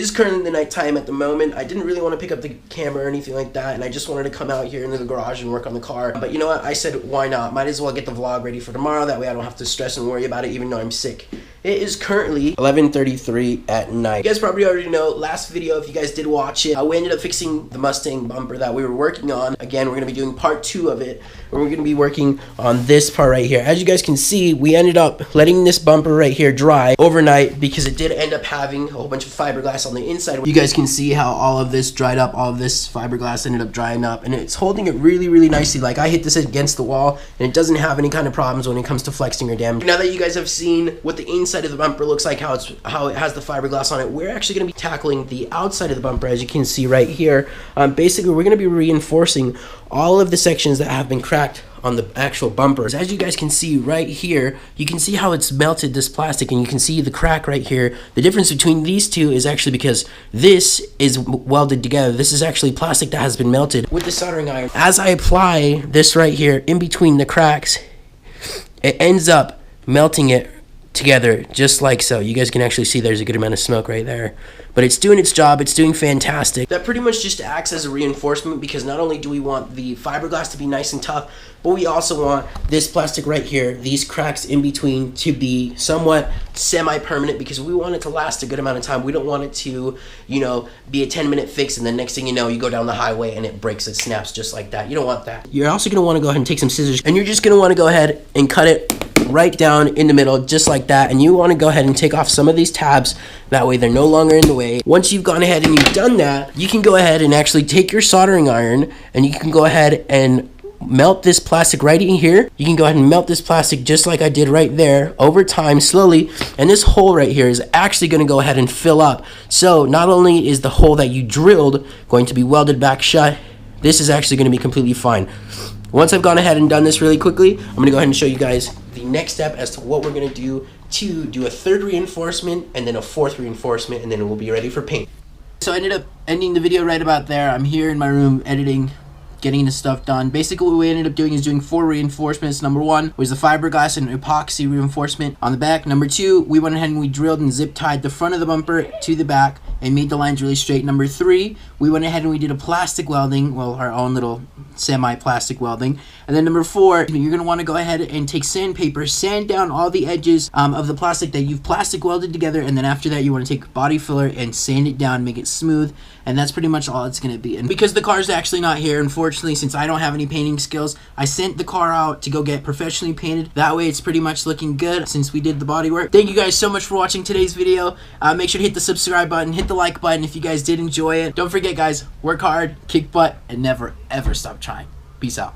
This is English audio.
It is currently the nighttime at the moment. I didn't really want to pick up the camera or anything like that, and I just wanted to come out here into the garage and work on the car. But you know what? I said, why not? Might as well get the vlog ready for tomorrow. That way I don't have to stress and worry about it, even though I'm sick. It is currently 11:33 at night. You guys probably already know, last video, if you guys did watch it, we ended up fixing the Mustang bumper that we were working on. Again, we're going to be doing part 2 of it, and we're going to be working on this part right here. As you guys can see, we ended up letting this bumper right here dry overnight because it did end up having a whole bunch of fiberglass on the inside. You guys can see how all of this dried up, all of this fiberglass ended up drying up, and it's holding it really, really nicely. Like, I hit this against the wall, and it doesn't have any kind of problems when it comes to flexing or damage. Now that you guys have seen what the inside of the bumper looks like, how it has the fiberglass on it, we're actually going to be tackling the outside of the bumper. As you can see right here, basically we're going to be reinforcing all of the sections that have been cracked on the actual bumpers. As you guys can see right here, you can see how it's melted this plastic, and you can see the crack right here. The difference between these two is actually because this is welded together. This is actually plastic that has been melted with the soldering iron. As I apply this right here in between the cracks, it ends up melting it together just like so. You guys can actually see there's a good amount of smoke right there, but it's doing its job. It's doing fantastic. That pretty much just acts as a reinforcement, because not only do we want the fiberglass to be nice and tough, but we also want this plastic right here, these cracks in between, to be somewhat semi-permanent, because we want it to last a good amount of time. We don't want it to, you know, be a 10-minute fix and the next thing you know, you go down the highway and it breaks, it snaps just like that. You don't want that. You're also going to want to go ahead and take some scissors, and you're just going to want to go ahead and cut it right down in the middle, just like that. And you want to go ahead and take off some of these tabs, that way they're no longer in the way. Once you've gone ahead and you've done that, you can go ahead and actually take your soldering iron, and you can go ahead and melt this plastic right in here. You can go ahead and melt this plastic just like I did right there, over time, slowly, and this hole right here is actually going to go ahead and fill up. So not only is the hole that you drilled going to be welded back shut, this is actually going to be completely fine. Once I've gone ahead and done this really quickly, I'm going to go ahead and show you guys the next step as to what we're going to do a third reinforcement and then a fourth reinforcement, and then we'll be ready for paint. So I ended up ending the video right about there. I'm here in my room editing, getting this stuff done. Basically what we ended up doing is doing 4 reinforcements. Number 1 was the fiberglass and epoxy reinforcement on the back. Number 2, we went ahead and we drilled and zip tied the front of the bumper to the back and made the lines really straight. Number 3, we went ahead and we did a plastic welding, well, our own little semi-plastic welding. And then number 4, you're going to want to go ahead and take sandpaper, sand down all the edges of the plastic that you've plastic welded together, and then after that you want to take body filler and sand it down, make it smooth, and that's pretty much all it's going to be. And because the car's actually not here, unfortunately, since I don't have any painting skills, I sent the car out to go get professionally painted. That way it's pretty much looking good since we did the body work. Thank you guys so much for watching today's video. Make sure to hit the subscribe button, hit the like button if you guys did enjoy it. Don't forget, guys, work hard, kick butt, and never ever stop trying. Peace out.